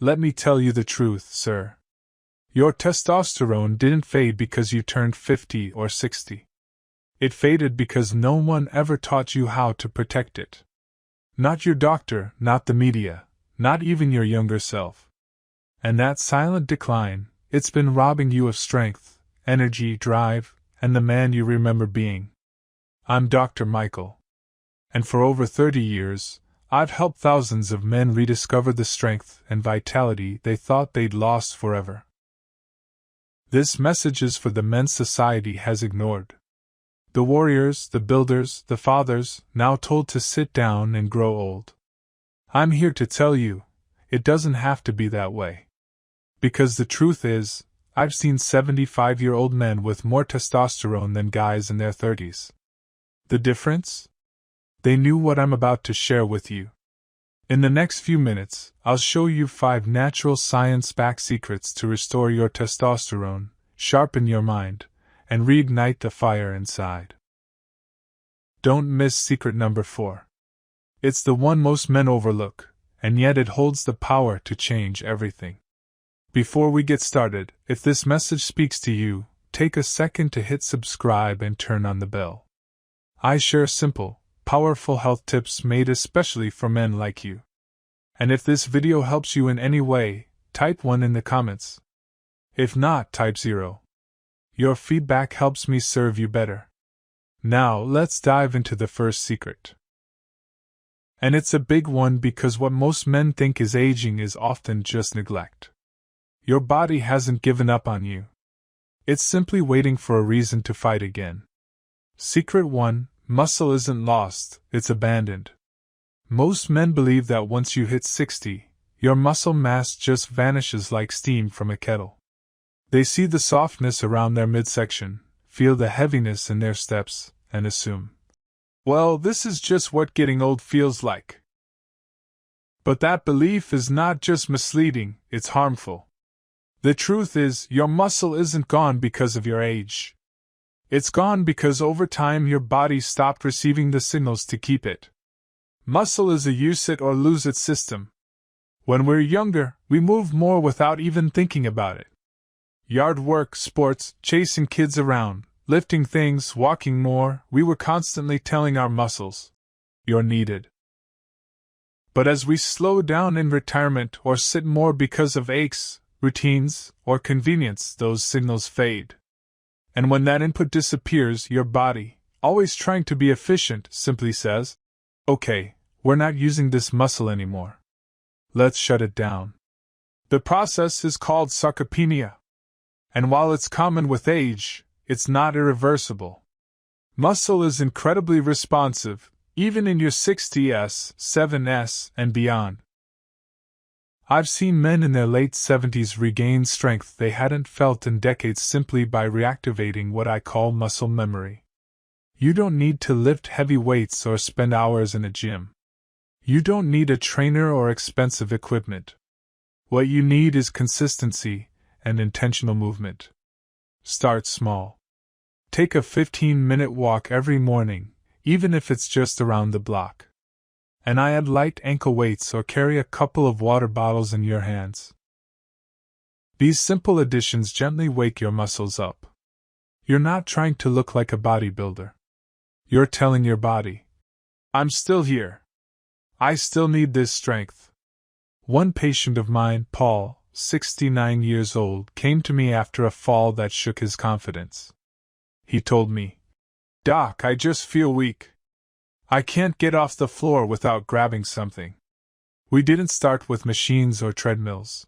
let me tell you the truth, sir. Your testosterone didn't fade because you turned 50 or 60. It faded because no one ever taught you how to protect it. Not your doctor, not the media, not even your younger self. And that silent decline, it's been robbing you of strength, energy, drive, and the man you remember being. I'm Dr. Michael. And for over 30 years, I've helped thousands of men rediscover the strength and vitality they thought they'd lost forever. This message is for the men society has ignored. The warriors, the builders, the fathers, now told to sit down and grow old. I'm here to tell you, it doesn't have to be that way. Because the truth is, I've seen 75-year-old men with more testosterone than guys in their 30s. The difference? They knew what I'm about to share with you. In the next few minutes, I'll show you 5 natural science-backed secrets to restore your testosterone, sharpen your mind, and reignite the fire inside. Don't miss secret number 4. It's the one most men overlook, and yet it holds the power to change everything. Before we get started, if this message speaks to you, take a second to hit subscribe and turn on the bell. I share simple, powerful health tips made especially for men like you. And if this video helps you in any way, type 1 in the comments. If not, type 0. Your feedback helps me serve you better. Now, let's dive into the first secret. And it's a big one because what most men think is aging is often just neglect. Your body hasn't given up on you. It's simply waiting for a reason to fight again. Secret 1: muscle isn't lost, it's abandoned. Most men believe that once you hit 60, your muscle mass just vanishes like steam from a kettle. They see the softness around their midsection, feel the heaviness in their steps, and assume, well, this is just what getting old feels like. But that belief is not just misleading, it's harmful. The truth is, your muscle isn't gone because of your age. It's gone because over time your body stopped receiving the signals to keep it. Muscle is a use it or lose it system. When we're younger, we move more without even thinking about it. Yard work, sports, chasing kids around, lifting things, walking more, we were constantly telling our muscles, you're needed. But as we slow down in retirement or sit more because of aches, routines, or convenience, those signals fade. And when that input disappears, your body, always trying to be efficient, simply says, okay, we're not using this muscle anymore. Let's shut it down. The process is called sarcopenia. And while it's common with age, it's not irreversible. Muscle is incredibly responsive, even in your 60s, 7s, and beyond. I've seen men in their late 70s regain strength they hadn't felt in decades simply by reactivating what I call muscle memory. You don't need to lift heavy weights or spend hours in a gym. You don't need a trainer or expensive equipment. What you need is consistency and intentional movement. Start small. Take a 15-minute walk every morning, even if it's just around the block. And I add light ankle weights or carry a couple of water bottles in your hands. These simple additions gently wake your muscles up. You're not trying to look like a bodybuilder. You're telling your body, I'm still here. I still need this strength. One patient of mine, Paul, 69 years old, came to me after a fall that shook his confidence. He told me, Doc, I just feel weak. I can't get off the floor without grabbing something. We didn't start with machines or treadmills.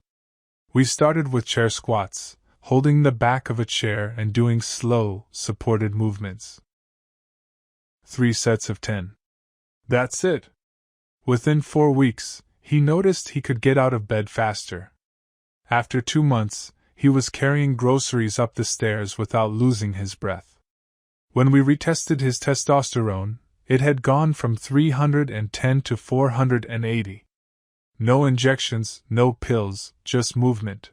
We started with chair squats, holding the back of a chair and doing slow, supported movements. 3 sets of 10. That's it. Within 4 weeks, he noticed he could get out of bed faster. After 2 months, he was carrying groceries up the stairs without losing his breath. When we retested his testosterone, it had gone from 310 to 480. No injections, no pills, just movement.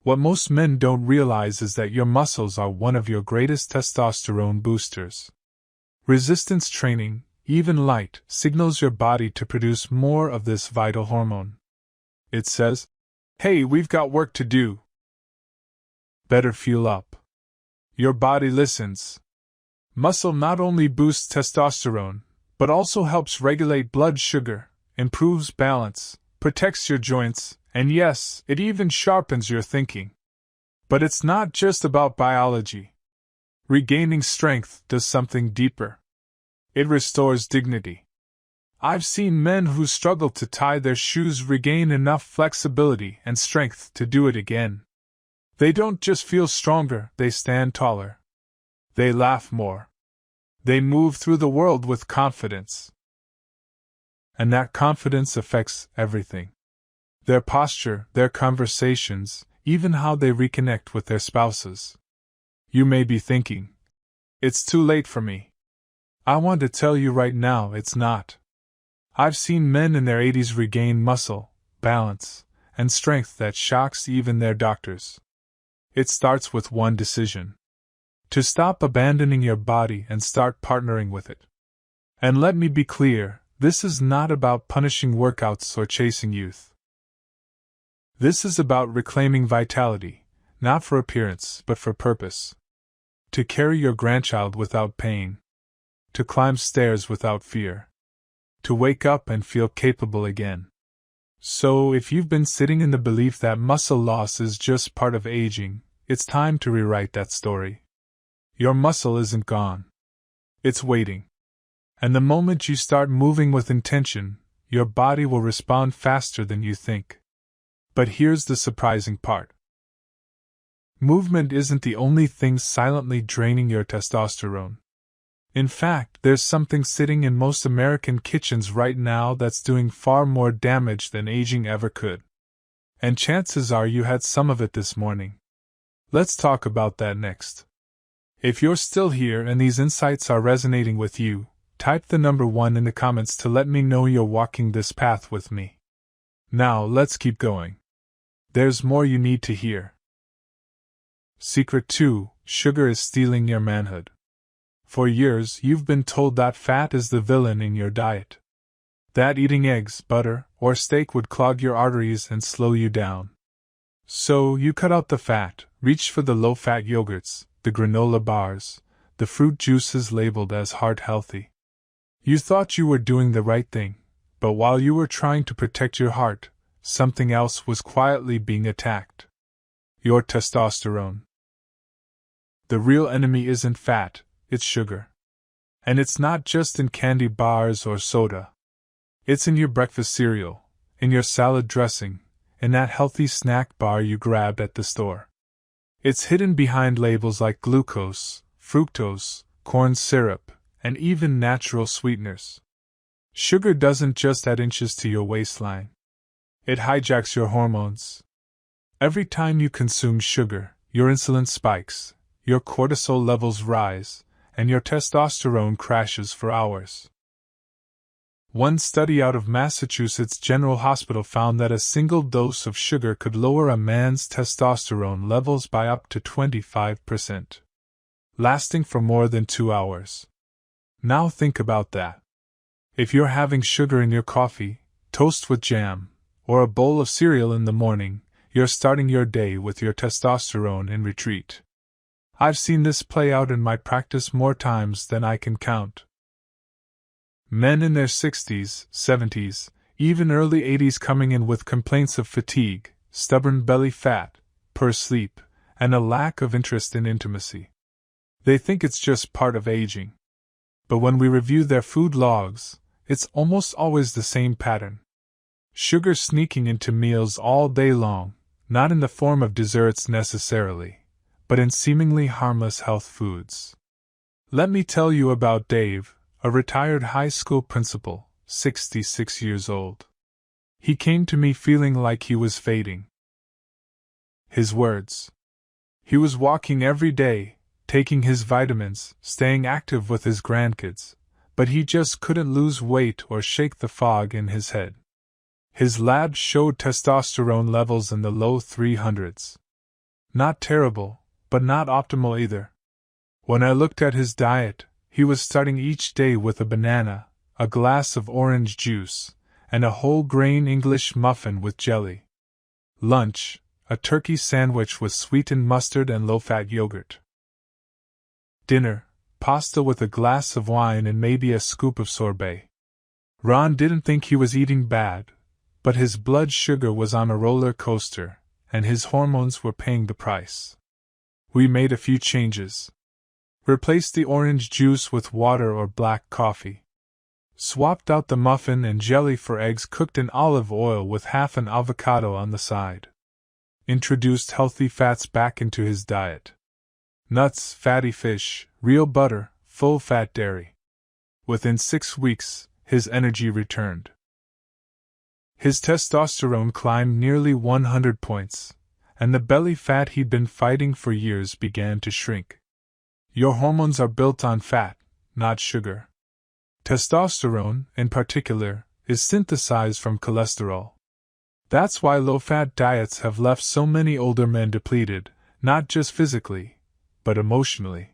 What most men don't realize is that your muscles are one of your greatest testosterone boosters. Resistance training, even light, signals your body to produce more of this vital hormone. It says, Hey, we've got work to do. Better fuel up. Your body listens. Muscle not only boosts testosterone, but also helps regulate blood sugar, improves balance, protects your joints, and yes, it even sharpens your thinking. But it's not just about biology. Regaining strength does something deeper. It restores dignity. I've seen men who struggle to tie their shoes regain enough flexibility and strength to do it again. They don't just feel stronger, they stand taller. They laugh more. They move through the world with confidence. And that confidence affects everything. Their posture, their conversations, even how they reconnect with their spouses. You may be thinking, it's too late for me. I want to tell you right now, it's not. I've seen men in their 80s regain muscle, balance, and strength that shocks even their doctors. It starts with one decision. To stop abandoning your body and start partnering with it. And let me be clear, this is not about punishing workouts or chasing youth. This is about reclaiming vitality, not for appearance, but for purpose. To carry your grandchild without pain. To climb stairs without fear. To wake up and feel capable again. So, if you've been sitting in the belief that muscle loss is just part of aging, it's time to rewrite that story. Your muscle isn't gone. It's waiting. And the moment you start moving with intention, your body will respond faster than you think. But here's the surprising part. Movement isn't the only thing silently draining your testosterone. In fact, there's something sitting in most American kitchens right now that's doing far more damage than aging ever could. And chances are you had some of it this morning. Let's talk about that next. If you're still here and these insights are resonating with you, type the number 1 in the comments to let me know you're walking this path with me. Now, let's keep going. There's more you need to hear. Secret 2: Sugar is stealing your manhood. For years, you've been told that fat is the villain in your diet. That eating eggs, butter, or steak would clog your arteries and slow you down. So, you cut out the fat, reached for the low-fat yogurts, the granola bars, the fruit juices labeled as heart-healthy. You thought you were doing the right thing, but while you were trying to protect your heart, something else was quietly being attacked. Your testosterone. The real enemy isn't fat, it's sugar. And it's not just in candy bars or soda. It's in your breakfast cereal, in your salad dressing, in that healthy snack bar you grabbed at the store. It's hidden behind labels like glucose, fructose, corn syrup, and even natural sweeteners. Sugar doesn't just add inches to your waistline. It hijacks your hormones. Every time you consume sugar, your insulin spikes, your cortisol levels rise, and your testosterone crashes for hours. One study out of Massachusetts General Hospital found that a single dose of sugar could lower a man's testosterone levels by up to 25%, lasting for more than 2 hours. Now think about that. If you're having sugar in your coffee, toast with jam, or a bowl of cereal in the morning, you're starting your day with your testosterone in retreat. I've seen this play out in my practice more times than I can count. Men in their 60s, 70s, even early 80s coming in with complaints of fatigue, stubborn belly fat, poor sleep, and a lack of interest in intimacy. They think it's just part of aging. But when we review their food logs, it's almost always the same pattern. Sugar sneaking into meals all day long, not in the form of desserts necessarily, but in seemingly harmless health foods. Let me tell you about Dave, a retired high school principal, 66 years old. He came to me feeling like he was fading. His words. He was walking every day, taking his vitamins, staying active with his grandkids, but he just couldn't lose weight or shake the fog in his head. His labs showed testosterone levels in the low 300s. Not terrible, but not optimal either. When I looked at his diet, he was starting each day with a banana, a glass of orange juice, and a whole grain English muffin with jelly. Lunch, a turkey sandwich with sweetened mustard and low-fat yogurt. Dinner, pasta with a glass of wine and maybe a scoop of sorbet. Ron didn't think he was eating bad, but his blood sugar was on a roller coaster, and his hormones were paying the price. We made a few changes. Replaced the orange juice with water or black coffee. Swapped out the muffin and jelly for eggs cooked in olive oil with half an avocado on the side. Introduced healthy fats back into his diet. Nuts, fatty fish, real butter, full-fat dairy. Within 6 weeks, his energy returned. His testosterone climbed nearly 100 points, and the belly fat he'd been fighting for years began to shrink. Your hormones are built on fat, not sugar. Testosterone, in particular, is synthesized from cholesterol. That's why low-fat diets have left so many older men depleted, not just physically, but emotionally.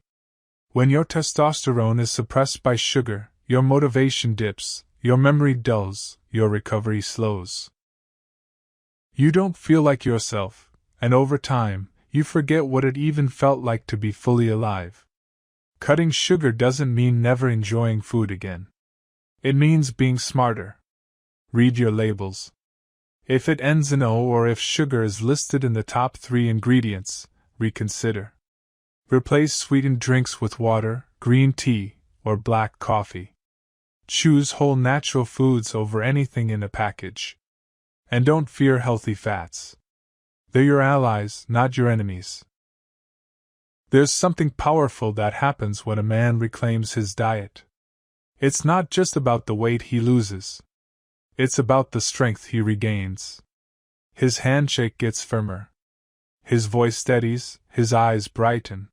When your testosterone is suppressed by sugar, your motivation dips, your memory dulls, your recovery slows. You don't feel like yourself, and over time, you forget what it even felt like to be fully alive. Cutting sugar doesn't mean never enjoying food again. It means being smarter. Read your labels. If it ends in O or if sugar is listed in the top 3 ingredients, reconsider. Replace sweetened drinks with water, green tea, or black coffee. Choose whole natural foods over anything in a package. And don't fear healthy fats. They're your allies, not your enemies. There's something powerful that happens when a man reclaims his diet. It's not just about the weight he loses. It's about the strength he regains. His handshake gets firmer. His voice steadies, his eyes brighten.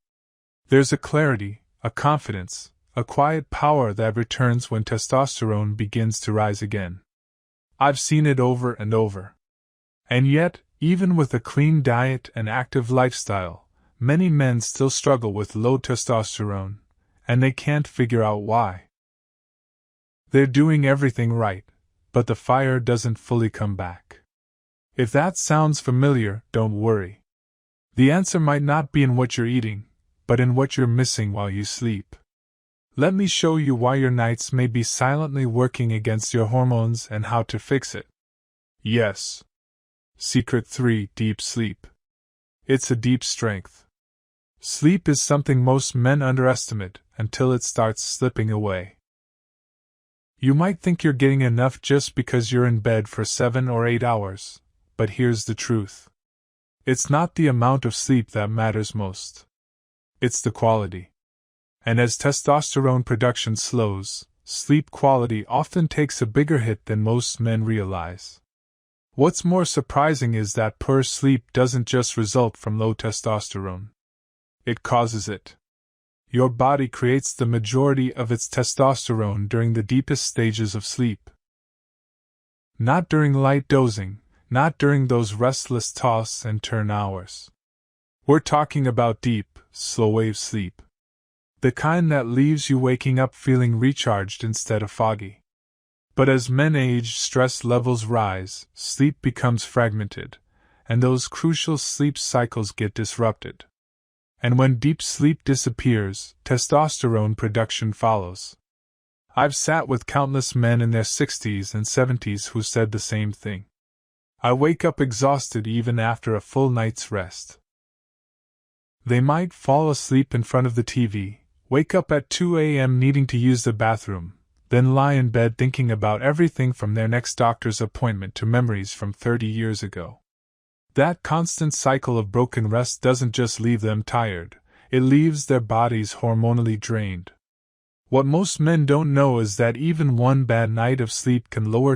There's a clarity, a confidence, a quiet power that returns when testosterone begins to rise again. I've seen it over and over. And yet, even with a clean diet and active lifestyle, many men still struggle with low testosterone, and they can't figure out why. They're doing everything right, but the fire doesn't fully come back. If that sounds familiar, don't worry. The answer might not be in what you're eating, but in what you're missing while you sleep. Let me show you why your nights may be silently working against your hormones and how to fix it. Yes. Secret 3: Deep sleep. It's a deep strength. Sleep is something most men underestimate until it starts slipping away. You might think you're getting enough just because you're in bed for 7 or 8 hours, but here's the truth. It's not the amount of sleep that matters most. It's the quality. And as testosterone production slows, sleep quality often takes a bigger hit than most men realize. What's more surprising is that poor sleep doesn't just result from low testosterone. It causes it. Your body creates the majority of its testosterone during the deepest stages of sleep. Not during light dozing, not during those restless toss and turn hours. We're talking about deep, slow-wave sleep. The kind that leaves you waking up feeling recharged instead of foggy. But as men age, stress levels rise, sleep becomes fragmented, and those crucial sleep cycles get disrupted. And when deep sleep disappears, testosterone production follows. I've sat with countless men in their 60s and 70s who said the same thing. I wake up exhausted even after a full night's rest. They might fall asleep in front of the TV, wake up at 2 a.m. needing to use the bathroom, then lie in bed thinking about everything from their next doctor's appointment to memories from 30 years ago. That constant cycle of broken rest doesn't just leave them tired, it leaves their bodies hormonally drained. What most men don't know is that even one bad night of sleep can lower